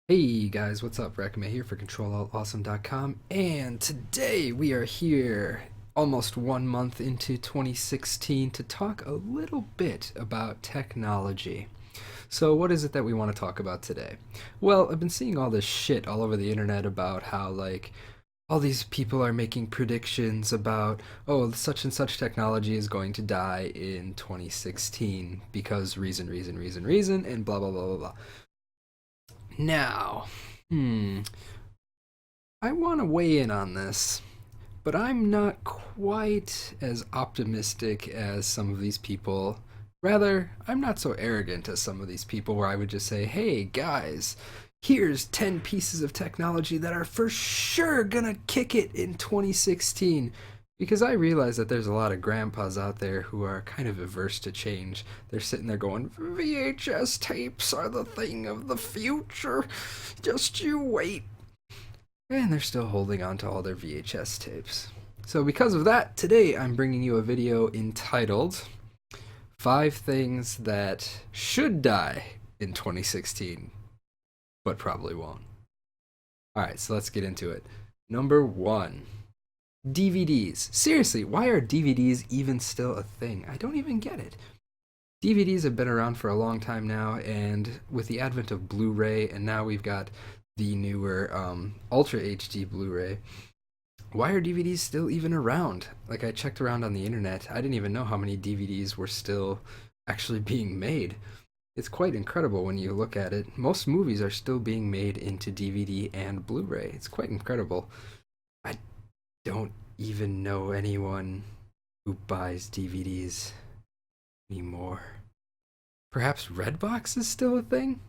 Hey guys, what's up? Rakumei here for Ctrl-Alt and today we are here almost 1 month into 2016 to talk a little bit about technology. So what is it that we want to talk about today? Well, I've been seeing all this shit all over the internet about how all these people are making predictions about, oh, such and such technology is going to die in 2016 because reason, and blah blah blah blah blah. Now, hmm, I want to weigh in on this, but I'm not quite as optimistic as some of these people. Rather, I'm not so arrogant as some of these people where I would just say, hey guys, here's 10 pieces of technology that are for sure gonna kick it in 2016. Because I realize that there's a lot of grandpas out there who are kind of averse to change. They're sitting there going, VHS tapes are the thing of the future. Just you wait. And they're still holding on to all their VHS tapes. So, because of that, today I'm bringing you a video entitled 5 Things That Should Die in 2016, but probably won't. Alright, so let's get into it. Number 1, DVDs. Seriously, why are DVDs even still a thing? I don't even get it. DVDs have been around for a long time now, and with the advent of Blu-ray, and now we've got the newer Ultra HD Blu-ray, why are DVDs still even around? Like, I checked around on the internet, I didn't even know how many DVDs were still actually being made. It's quite incredible when you look at it. Most movies are still being made into DVD and Blu-ray. It's quite incredible. I don't even know anyone who buys DVDs anymore. Perhaps Redbox is still a thing?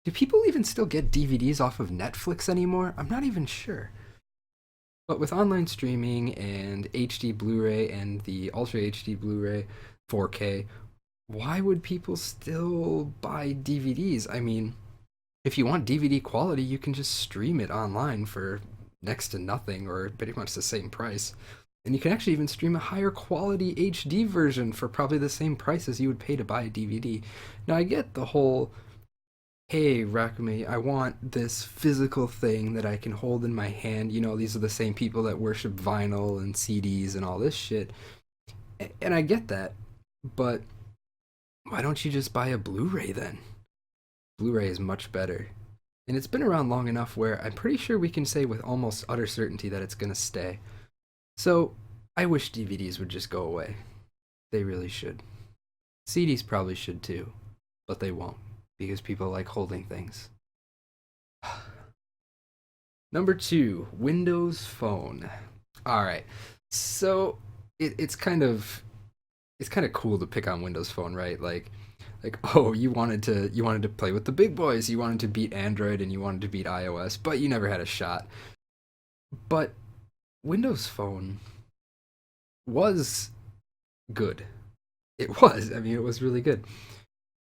Do people even still get DVDs off of Netflix anymore? I'm not even sure. But with online streaming and HD Blu-ray and the Ultra HD Blu-ray 4K, why would people still buy DVDs? I mean, if you want DVD quality, you can just stream it online for next to nothing or pretty much the same price. And you can actually even stream a higher quality HD version for probably the same price as you would pay to buy a DVD. Now, I get the whole, hey, Rakumei, I want this physical thing that I can hold in my hand. You know, these are the same people that worship vinyl and CDs and all this shit. And I get that, but why don't you just buy a Blu-ray then? Blu-ray is much better. And it's been around long enough where I'm pretty sure we can say with almost utter certainty that it's going to stay. So, I wish DVDs would just go away. They really should. CDs probably should too, but they won't because people like holding things. Number 2, Windows Phone. All right, so it's kind of cool to pick on Windows Phone, right? Like oh, you wanted to play with the big boys, you wanted to beat Android, and you wanted to beat iOS, but you never had a shot. But Windows Phone was good. It was. I mean, it was really good.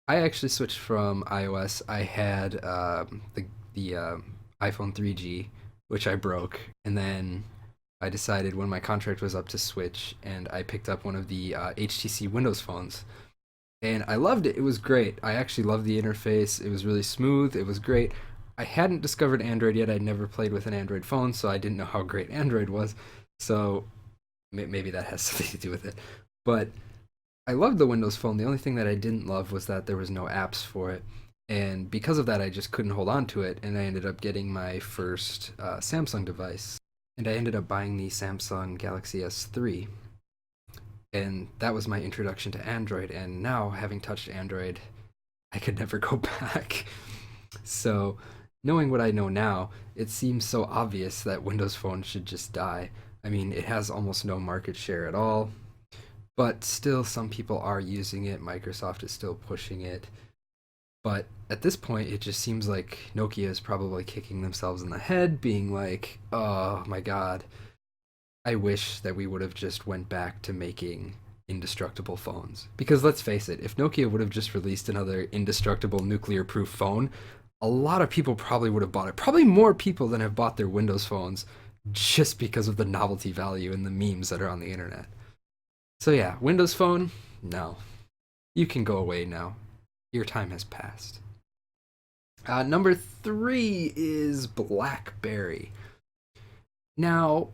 I actually switched from iOS. I had the iPhone 3G, which I broke, and then I decided when my contract was up to switch, and I picked up one of the HTC Windows phones, and I loved it. It was great. I actually loved the interface. It was really smooth. It was great. I hadn't discovered Android yet. I'd never played with an Android phone, so I didn't know how great Android was. So maybe that has something to do with it. But I loved the Windows Phone. The only thing that I didn't love was that there was no apps for it. And because of that, I just couldn't hold on to it. And I ended up getting my first Samsung device. And I ended up buying the Samsung Galaxy S3. And that was my introduction to Android. And now, having touched Android, I could never go back. So, knowing what I know now, it seems so obvious that Windows Phone should just die. I mean, it has almost no market share at all, but still, some people are using it. Microsoft is still pushing it. But at this point, it just seems like Nokia is probably kicking themselves in the head, being like, oh my god, I wish that we would have just went back to making indestructible phones. Because let's face it, if Nokia would have just released another indestructible nuclear proof phone, a lot of people probably would have bought it. Probably more people than have bought their Windows phones just because of the novelty value and the memes that are on the internet. So yeah, Windows Phone, no. You can go away now. Your time has passed. Number three is BlackBerry. Now,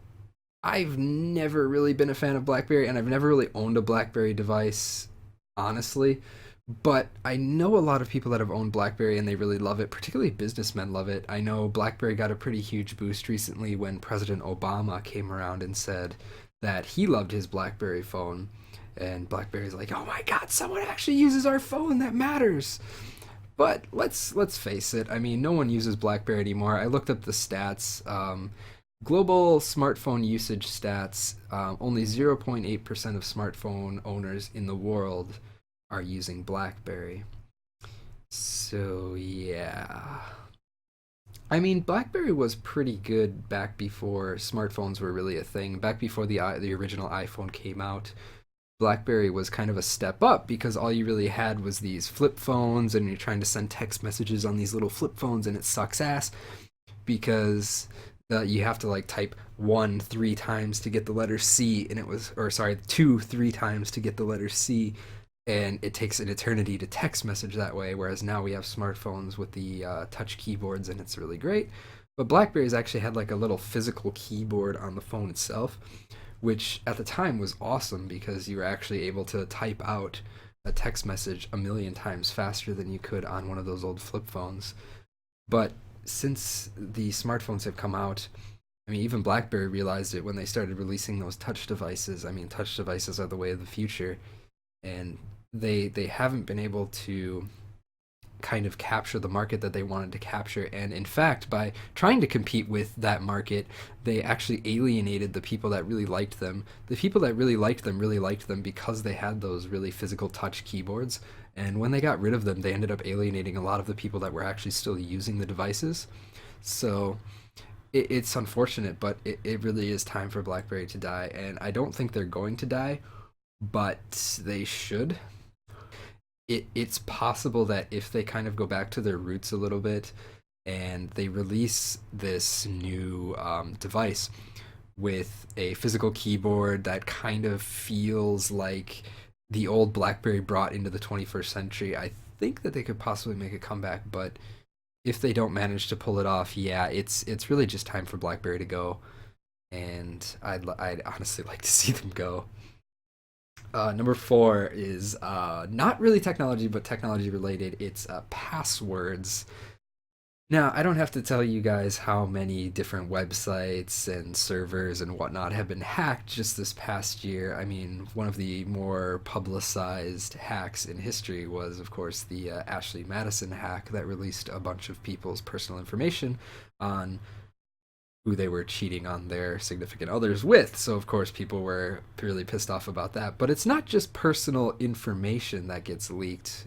I've never really been a fan of BlackBerry, and I've never really owned a BlackBerry device, honestly. But I know a lot of people that have owned BlackBerry and they really love it, particularly businessmen love it. I know BlackBerry got a pretty huge boost recently when President Obama came around and said that he loved his BlackBerry phone. And BlackBerry's like, "Oh my God, someone actually uses our phone. That matters." But let's face it. I mean, no one uses BlackBerry anymore. I looked up the stats. Global smartphone usage stats. Only 0.8% of smartphone owners in the world are using BlackBerry. So yeah. I mean, BlackBerry was pretty good back before smartphones were really a thing. Back before the original iPhone came out, BlackBerry was kind of a step up because all you really had was these flip phones, and you're trying to send text messages on these little flip phones, and it sucks ass because you have to like type one three times to get the letter C, and it was, or sorry, two three times to get the letter C, and it takes an eternity to text message that way. Whereas now we have smartphones with the touch keyboards, and it's really great. But BlackBerry's actually had like a little physical keyboard on the phone itself, which at the time was awesome because you were actually able to type out a text message a million times faster than you could on one of those old flip phones. But since the smartphones have come out, I mean, even BlackBerry realized it when they started releasing those touch devices. I mean, touch devices are the way of the future, and they haven't been able to kind of capture the market that they wanted to capture. And in fact, by trying to compete with that market, they actually alienated the people that really liked them. The people that really liked them because they had those really physical touch keyboards. And when they got rid of them, they ended up alienating a lot of the people that were actually still using the devices. So it's unfortunate, but it really is time for BlackBerry to die. And I don't think they're going to die, but they should. It's possible that if they kind of go back to their roots a little bit and they release this new device with a physical keyboard that kind of feels like the old BlackBerry brought into the 21st century, I think that they could possibly make a comeback. But if they don't manage to pull it off, yeah, it's really just time for BlackBerry to go, and I'd honestly like to see them go. Number four is not really technology, but technology related. It's passwords. Now, I don't have to tell you guys how many different websites and servers and whatnot have been hacked just this past year. I mean, one of the more publicized hacks in history was, of course, the Ashley Madison hack that released a bunch of people's personal information on who they were cheating on their significant others with. So, of course, people were really pissed off about that. But it's not just personal information that gets leaked,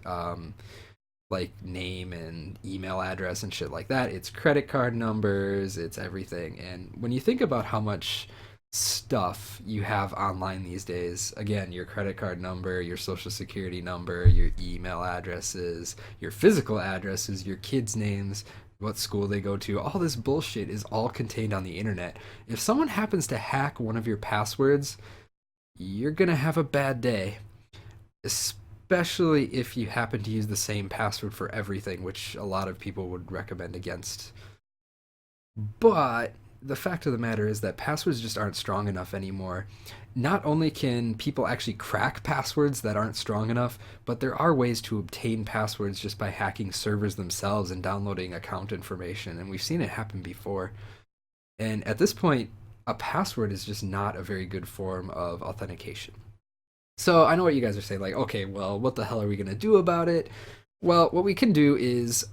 like name and email address and shit like that. It's credit card numbers, it's everything. And when you think about how much stuff you have online these days, again, your credit card number, your social security number, your email addresses, your physical addresses, your kids' names, what school they go to, all this bullshit is all contained on the internet. If someone happens to hack one of your passwords, you're gonna have a bad day. Especially if you happen to use the same password for everything, which a lot of people would recommend against. But the fact of the matter is that passwords just aren't strong enough anymore. Not only can people actually crack passwords that aren't strong enough, but there are ways to obtain passwords just by hacking servers themselves and downloading account information, and we've seen it happen before. And at this point, a password is just not a very good form of authentication. So I know what you guys are saying, like, okay, well, what the hell are we going to do about it? Well, what we can do is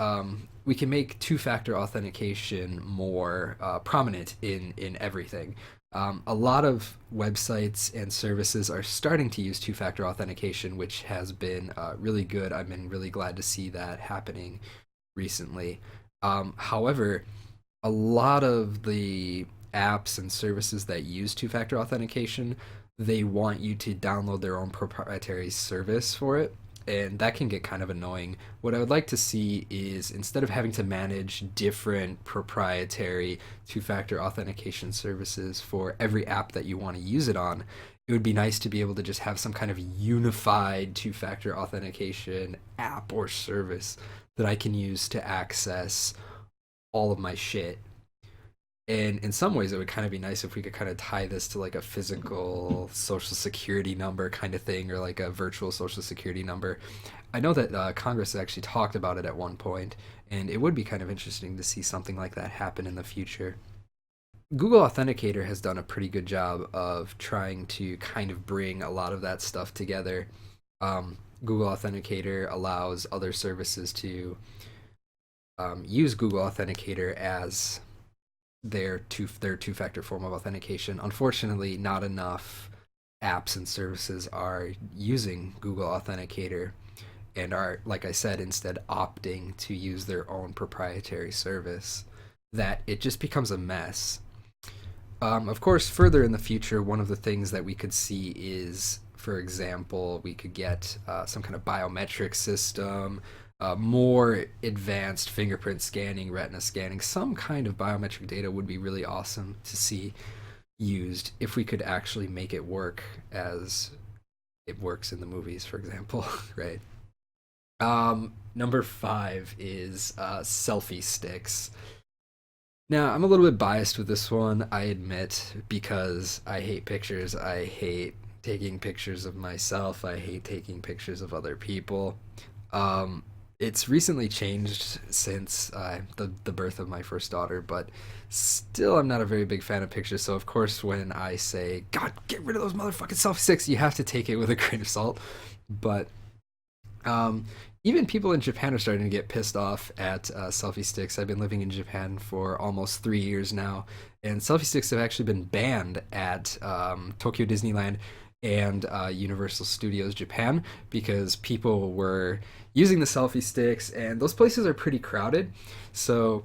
we can make two-factor authentication more prominent in everything. A lot of websites and services are starting to use two-factor authentication, which has been really good. I've been really glad to see that happening recently. However, a lot of the apps and services that use two-factor authentication, they want you to download their own proprietary service for it, and that can get kind of annoying. What I would like to see is, instead of having to manage different proprietary two-factor authentication services for every app that you want to use it on, it would be nice to be able to just have some kind of unified two-factor authentication app or service that I can use to access all of my shit. And in some ways, it would kind of be nice if we could kind of tie this to like a physical social security number kind of thing, or like a virtual social security number. I know that Congress actually talked about it at one point, and it would be kind of interesting to see something like that happen in the future. Google Authenticator has done a pretty good job of trying to kind of bring a lot of that stuff together. Google Authenticator allows other services to use Google Authenticator as their two-factor form of authentication. Unfortunately, not enough apps and services are using Google Authenticator and are, like I said, instead opting to use their own proprietary service. That it just becomes a mess. Of course, further in the future, one of the things that we could see is, for example, we could get some kind of biometric system, more advanced fingerprint scanning, retina scanning. Some kind of biometric data would be really awesome to see used if we could actually make it work as it works in the movies, for example, right? Number 5 is selfie sticks. Now, I'm a little bit biased with this one, I admit, because I hate pictures. I hate taking pictures of myself. I hate taking pictures of other people. Um, it's recently changed since the birth of my first daughter, but still, I'm not a very big fan of pictures. So, of course, when I say, God, get rid of those motherfucking selfie sticks, you have to take it with a grain of salt. But um, even people in Japan are starting to get pissed off at selfie sticks. I've been living in Japan for almost 3 years now, and selfie sticks have actually been banned at Tokyo Disneyland and Universal Studios Japan because people were using the selfie sticks, and those places are pretty crowded. So,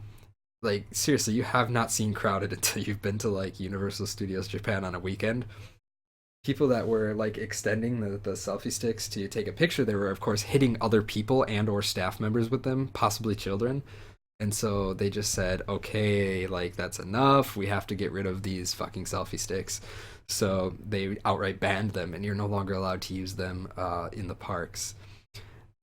like, seriously, you have not seen crowded until you've been to like Universal Studios Japan on a weekend. People that were like extending the selfie sticks to take a picture, they were of course hitting other people and or staff members with them, possibly children. And so they just said, okay, like that's enough, we have to get rid of these fucking selfie sticks. So they outright banned them, and you're no longer allowed to use them in the parks.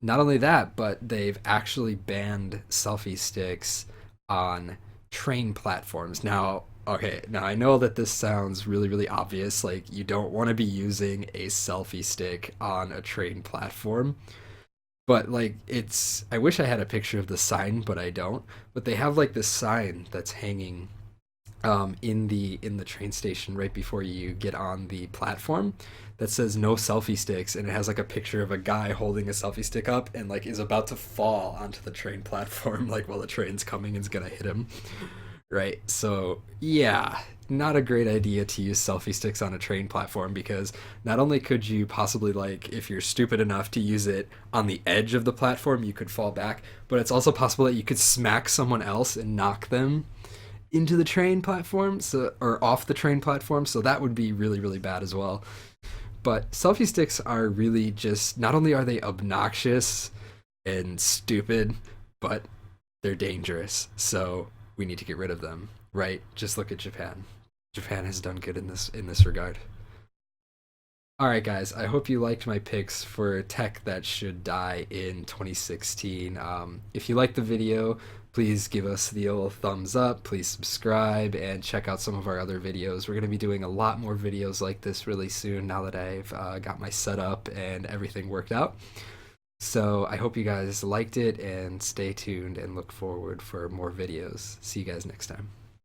Not only that, but they've actually banned selfie sticks on train platforms. Now, okay, now I know that this sounds really, really obvious. Like, you don't want to be using a selfie stick on a train platform. But, like, it's. I wish I had a picture of the sign, but I don't. But they have, like, this sign that's hanging in the train station right before you get on the platform that says no selfie sticks, and it has like a picture of a guy holding a selfie stick up and like is about to fall onto the train platform like while the train's coming and is gonna hit him, right? So yeah, not a great idea to use selfie sticks on a train platform, because not only could you possibly, like, if you're stupid enough to use it on the edge of the platform, you could fall back, but it's also possible that you could smack someone else and knock them into the train platform, so, or off the train platform, so that would be really, really bad as well. But selfie sticks are really just, not only are they obnoxious and stupid, but they're dangerous, so we need to get rid of them, right? Just look at Japan. Japan has done good in this regard. All right, guys. I hope you liked my picks for tech that should die in 2016. If you liked the video, please give us the old thumbs up. Please subscribe and check out some of our other videos. We're going to be doing a lot more videos like this really soon now that I've got my setup and everything worked out. So I hope you guys liked it, and stay tuned and look forward for more videos. See you guys next time.